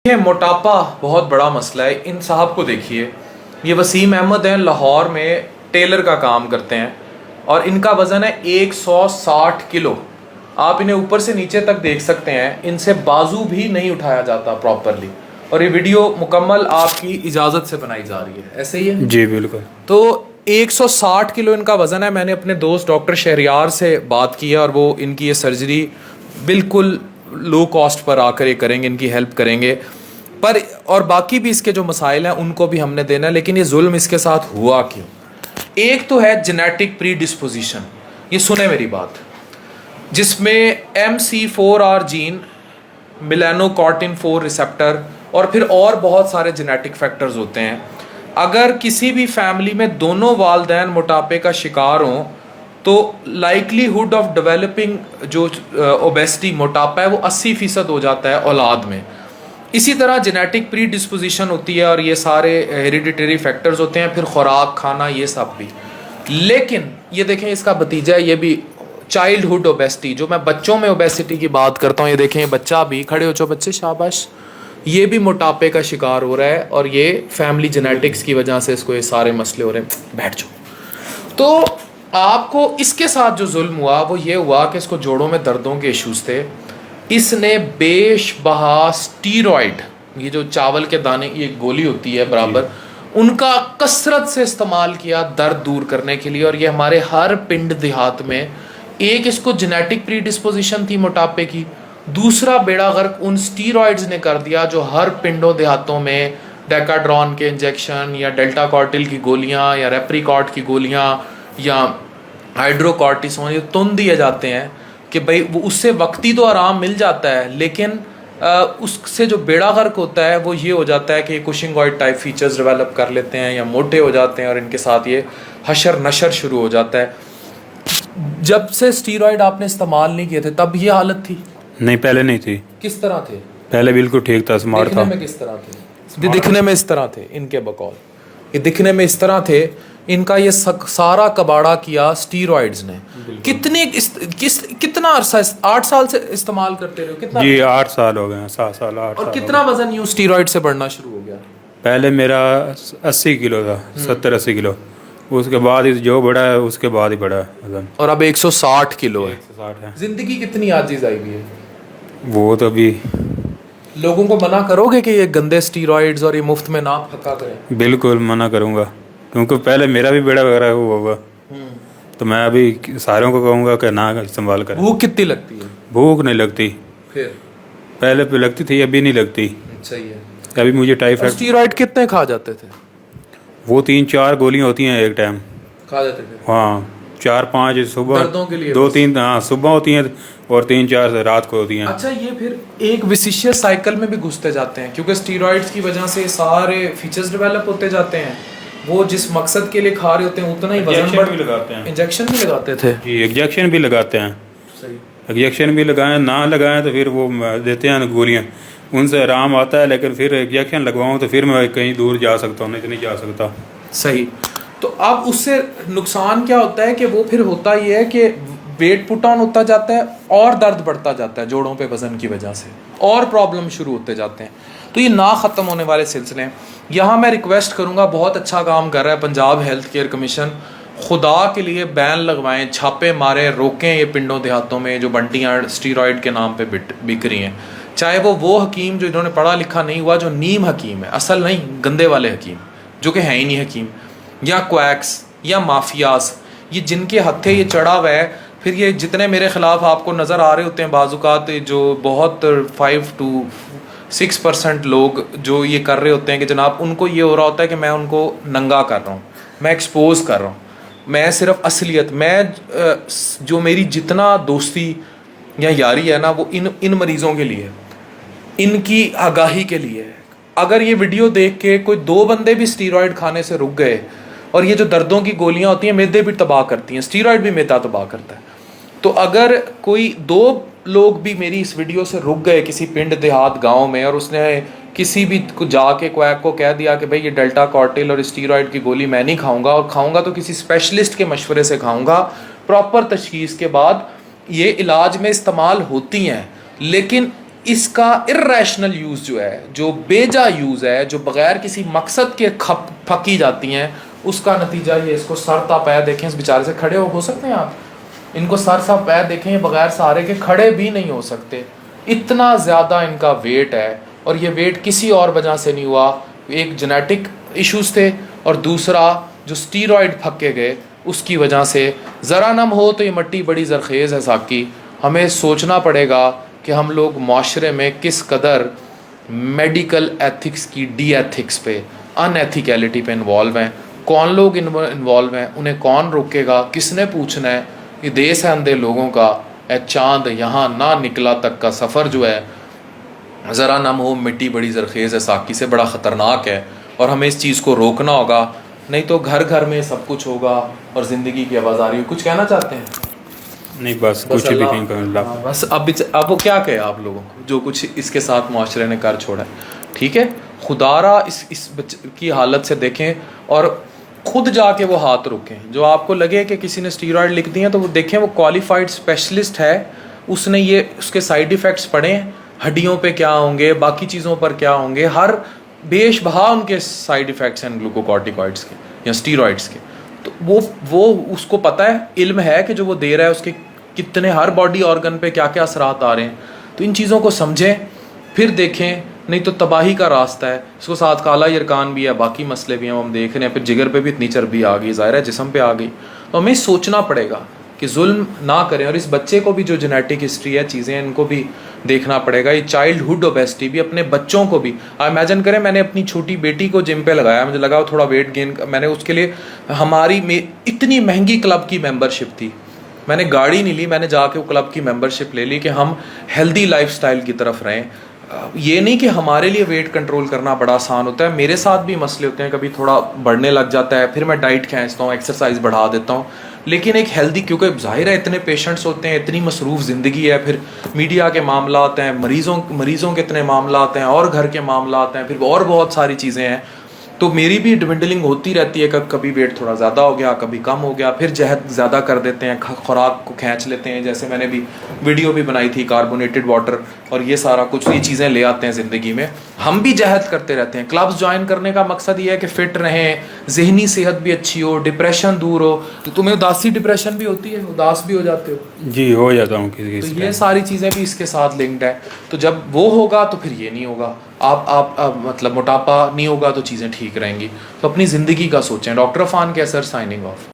ये मोटापा बहुत बड़ा मसला है। इन साहब को देखिए, ये वसीम अहमद हैं, लाहौर में टेलर का काम करते हैं और इनका वज़न है 160 किलो। आप इन्हें ऊपर से नीचे तक देख सकते हैं, इनसे बाजू भी नहीं उठाया जाता प्रॉपरली। और ये वीडियो मुकम्मल आपकी इजाज़त से बनाई जा रही है, ऐसे ही है जी बिल्कुल। तो 160 किलो इनका वज़न है। मैंने अपने दोस्त डॉक्टर शहरियार से बात की है और वो इनकी ये सर्जरी बिल्कुल लो कॉस्ट पर आकर ये करेंगे, इनकी हेल्प करेंगे। पर और बाकी भी इसके जो मसाइल हैं उनको भी हमने देना है। लेकिन ये जुल्म इसके साथ हुआ क्यों? एक तो है जेनेटिक प्री डिस्पोजिशन, ये सुने मेरी बात, जिसमें MC4R जीन, मेलानोकॉर्टिन 4 रिसेप्टर और फिर और बहुत सारे जेनेटिक फैक्टर्स होते हैं। अगर किसी भी फैमिली में दोनों वालदैन मोटापे का शिकार हों तो लाइकलीहुड ऑफ डेवलपिंग जो ओबेसिटी मोटापा है वो 80% हो जाता है औलाद में। इसी तरह जेनेटिक प्री डिस्पोजिशन होती है और ये सारे हेरिडिटरी फैक्टर्स होते हैं, फिर खुराक, खाना, ये सब भी। लेकिन ये देखें, इसका भतीजा है, ये भी चाइल्डहुड ओबेसिटी, जो मैं बच्चों में ओबेसिटी की बात करता हूँ, ये देखें, ये बच्चा भी, खड़े हो जाओ बच्चे, शाबाश, ये भी मोटापे का शिकार हो रहा है और ये फैमिली जेनेटिक्स की वजह से इसको ये सारे मसले हो रहे हैं। बैठ जाओ। तो आपको इसके साथ जो जुल्म हुआ वो ये हुआ कि इसको जोड़ों में दर्दों के इश्यूज थे। इसने बेशबहा स्टीरॉइड, ये जो चावल के दाने की एक गोली होती है बराबर, उनका कसरत से इस्तेमाल किया दर्द दूर करने के लिए। और ये हमारे हर पिंड देहात में, एक इसको जेनेटिक प्री डिस्पोजिशन थी मोटापे की, दूसरा बेड़ा गर्क उन स्टीरॉइड्स ने कर दिया जो हर पिंडों देहातों में डेकाड्रॉन के इंजेक्शन या डेल्टा कॉर्टिल की गोलियां या रेप्रिकॉर्ट की गोलियां या हाइड्रोकॉर्टिसोन ये तुन दिए जाते हैं कि भाई वो उससे वक्ती तो आराम मिल जाता है, लेकिन उससे जो बेड़ा गर्क होता है वो ये हो जाता है कि कुशिंगॉइड टाइप फीचर्स डेवलप कर लेते हैं या मोटे हो जाते हैं और इनके साथ ये हशर नशर शुरू हो जाता है। जब से स्टीरॉइड आपने इस्तेमाल नहीं किए थे तब ये हालत थी? नहीं, पहले नहीं थी। किस तरह थे? पहले बिल्कुल ठीक था, स्मार्ट था। दिखने में किस तरह थे? दिखने में इस तरह थे इनके बकौल, ये दिखने में इस तरह थे। इनका ये सारा कबाड़ा किया स्टीरॉइड्स ने। कितना अरसा, 8 साल से इस्तेमाल करते रहे? कितना जी 8 साल हो गए, 7 साल 8 और साल। कितना वजन यूं स्टीरॉइड से बढ़ना शुरू हो गया? पहले मेरा 80 किलो था, 70-80 किलो। उसके बाद जो बढ़ा है उसके बाद ही बढ़ा वजन, और अब 160 किलो है। 160 है। जिंदगी कितनी आजीज आई हुई है। वो तो अभी लोगों को मना करोगे कि ये गंदे स्टीरॉइड्स और ये मुफ्त में ना फका करें? बिल्कुल मना करूँगा, क्योंकि पहले मेरा भी बेड़ा वगैरह हुआ होगा। तो मैं अभी सारों को कहूँगा कि ना इस्तेमाल करें। भूख कितनी लगती है? भूख नहीं लगती, फिर पहले पे लगती थी, अभी नहीं लगती। सही है। अभी मुझे टाइफाइड। स्टीरॉइड कितने खा जाते थे? वो 3-4 गोलियां होती हैं एक टाइम खा जाते थे? हाँ, 4-5 सुबह, दर्दों के लिए 2-3 हाँ सुबह होती हैं और 3-4 से रात को होती हैं। अच्छा, ये फिर एक विशिशियस साइकिल में भी घुसते जाते हैं, क्योंकि स्टीरॉइड्स की वजह से सारे फीचर्स डेवलप होते जाते हैं। वो जिस मकसद के लिए खा रहे होते हैं उतना ही वजन भी लगाते हैं। इंजेक्शन भी लगाते थे? जी, इंजेक्शन भी लगाते हैं। सही। इंजेक्शन भी लगाएं, ना लगाएं तो फिर वो देते हैं गोलियां, उनसे आराम आता है। लेकिन फिर इंजेक्शन लगवाऊँ तो फिर मैं कहीं दूर जा सकता हूँ, नहीं तो नहीं जा सकता। सही। तो अब उससे नुकसान क्या होता है कि वो फिर होता ये है कि वेट पुट ऑन होता जाता है और दर्द बढ़ता जाता है जोड़ों पे वजन की वजह से, और प्रॉब्लम शुरू होते जाते हैं। तो ये ना ख़त्म होने वाले सिलसिले हैं। यहाँ मैं रिक्वेस्ट करूँगा, बहुत अच्छा काम कर रहा है पंजाब हेल्थ केयर कमीशन, खुदा के लिए बैन लगवाएं, छापे मारें, रोकें ये पिंडों देहातों में जो बंटियाँ स्टीरॉइड के नाम पे बिक रही हैं। चाहे वो हकीम जो इन्होंने पढ़ा लिखा नहीं हुआ, जो नीम हकीम है, असल नहीं, गंदे वाले हकीम जो कि हैं ही नहीं हकीम, या क्वैक्स या माफियाज, ये जिनके हत्थे ये चढ़ा हुआ है। फिर ये जितने मेरे ख़िलाफ़ आपको नज़र आ रहे होते हैं बाज़ुकात, जो बहुत 5-6% लोग जो ये कर रहे होते हैं कि जनाब उनको ये हो रहा होता है कि मैं उनको नंगा कर रहा हूँ, मैं एक्सपोज कर रहा हूँ, मैं सिर्फ असलियत, मैं जो मेरी जितना दोस्ती या यारी है ना वो इन मरीज़ों के लिए, इनकी आगाही के लिए है। अगर ये वीडियो देख के कोई 2 बंदे भी स्टीरॉइड खाने से रुक गए, और ये जो दर्दों की गोलियां होती हैं मैदे भी तबाह करती हैं, स्टीरॉइड भी मैदा तबाह करता है, तो अगर कोई 2 लोग भी मेरी इस वीडियो से रुक गए किसी पिंड देहात गांव में, और उसने किसी भी को जाके क्वैक को कह दिया कि भाई ये डेल्टा कॉर्टिल और स्टीरॉइड की गोली मैं नहीं खाऊंगा, और खाऊंगा तो किसी स्पेशलिस्ट के मशवरे से खाऊंगा, प्रॉपर तशखीस के बाद ये इलाज में इस्तेमाल होती हैं, लेकिन इसका इर्रेशनल यूज़ जो है, जो बेजा यूज़ है, जो बग़ैर किसी मकसद के फकी जाती हैं, उसका नतीजा ये। इसको सर ता पैर देखें, इस बेचारे से खड़े हो सकते हैं आप? इनको सर सा पैर देखें, ये बग़ैर सहारे के खड़े भी नहीं हो सकते, इतना ज़्यादा इनका वेट है। और ये वेट किसी और वजह से नहीं हुआ, एक जेनेटिक इश्यूज़ थे और दूसरा जो स्टीरॉयड फके गए उसकी वजह से। ज़रा नम हो तो ये मट्टी बड़ी ज़रखेज़ है साकी। हमें सोचना पड़ेगा कि हम लोग माशरे में किस कदर मेडिकल एथिक्स की डी एथिक्स पे, अनएथिकलिटी पे इन्वॉल्व हैं। कौन लोग इन्वॉल्व हैं, उन्हें कौन रोकेगा, किसने पूछना है? ये देश है अंधे लोगों का, ए चांद यहाँ ना निकला तक का सफ़र जो है, ज़रा नम हो मिट्टी बड़ी ज़रखेज़ है साकी से, बड़ा ख़तरनाक है। और हमें इस चीज़ को रोकना होगा, नहीं तो घर घर में सब कुछ होगा और ज़िंदगी की आवाज़ आ रही है। कुछ कहना चाहते हैं? नहीं, बस कुछ भी नहीं करना। बस अब वो क्या कहे आप लोगों को, जो कुछ इसके साथ मुआशरे ने कर छोड़ा है। ठीक है, खुदारा इस बच्चे की हालत से देखें और खुद जाके वो हाथ रोकें। जो आपको लगे कि किसी ने स्टीरॉयड लिख दिए तो वो देखें, वो क्वालिफाइड स्पेशलिस्ट है, उसने ये उसके साइड इफ़ेक्ट्स पढ़े, हड्डियों पे क्या होंगे, बाकी चीज़ों पर क्या होंगे, हर बेशबहा उनके साइड इफ़ेक्ट्स हैं ग्लूकोकॉर्टिकॉइड्स के या स्टीरॉयड्स के। तो वो उसको पता है, इल्म है कि जो वो दे रहा है उसके कितने, हर बॉडी ऑर्गन पे क्या क्या असरात आ रहे हैं। तो इन चीज़ों को समझें फिर देखें, नहीं तो तबाही का रास्ता है। इसको साथ काला यरकान भी है, बाकी मसले भी हैं, हम देख रहे हैं। फिर जिगर पे भी इतनी चर्बी आ गई, ज़ाहिर है जिस्म पे आ गई। तो हमें सोचना पड़ेगा कि जुल्म ना करें। और इस बच्चे को भी जो जेनेटिक हिस्ट्री है, चीज़ें हैं, इनको भी देखना पड़ेगा। ये चाइल्डहुड ओबेसिटी भी अपने बच्चों को भी, आप इमेजिन करें, मैंने अपनी छोटी बेटी को जिम पे लगाया, मुझे लगा थोड़ा वेट गेन, मैंने उसके लिए हमारी में इतनी महंगी क्लब की मेंबरशिप थी, मैंने गाड़ी नहीं ली, मैंने जाके वो क्लब की मेंबरशिप ले ली कि हम हेल्दी लाइफस्टाइल की तरफ रहें। ये नहीं कि हमारे लिए वेट कंट्रोल करना बड़ा आसान होता है, मेरे साथ भी मसले होते हैं, कभी थोड़ा बढ़ने लग जाता है, फिर मैं डाइट खींचता हूँ, एक्सरसाइज बढ़ा देता हूँ। लेकिन एक हेल्दी, क्योंकि जाहिर है इतने पेशेंट्स होते हैं, इतनी मसरूफ़ ज़िंदगी है, फिर मीडिया के मामला आते हैं, मरीज़ों के इतने मामला आते हैं, और घर के मामला आते हैं, फिर और बहुत सारी चीज़ें हैं। तो मेरी भी डिविंडलिंग होती रहती है, कभी वेट थोड़ा ज़्यादा हो गया, कभी कम हो गया, फिर जहद ज़्यादा कर देते हैं, खुराक को खींच लेते हैं। जैसे मैंने भी वीडियो भी बनाई थी, कार्बोनेटेड वाटर और ये सारा कुछ, ये चीज़ें ले आते हैं ज़िंदगी में। हम भी जहद करते रहते हैं। क्लब्स ज्वाइन करने का मकसद ये है कि फ़िट रहें, ज़हनी सेहत भी अच्छी हो, डिप्रेशन दूर हो। तो तुम्हें उदासी डिप्रेशन भी होती है, उदास भी हो जाते हो? जी, हो जाता हूँ किसी तो ये सारी चीज़ें भी इसके साथ लिंक्ड है। तो जब वो होगा तो फिर ये नहीं होगा, आप मतलब मोटापा नहीं होगा तो चीज़ें ठीक रहेंगी। तो अपनी ज़िंदगी का सोचें। डॉक्टर अफान कैसर, साइनिंग ऑफ।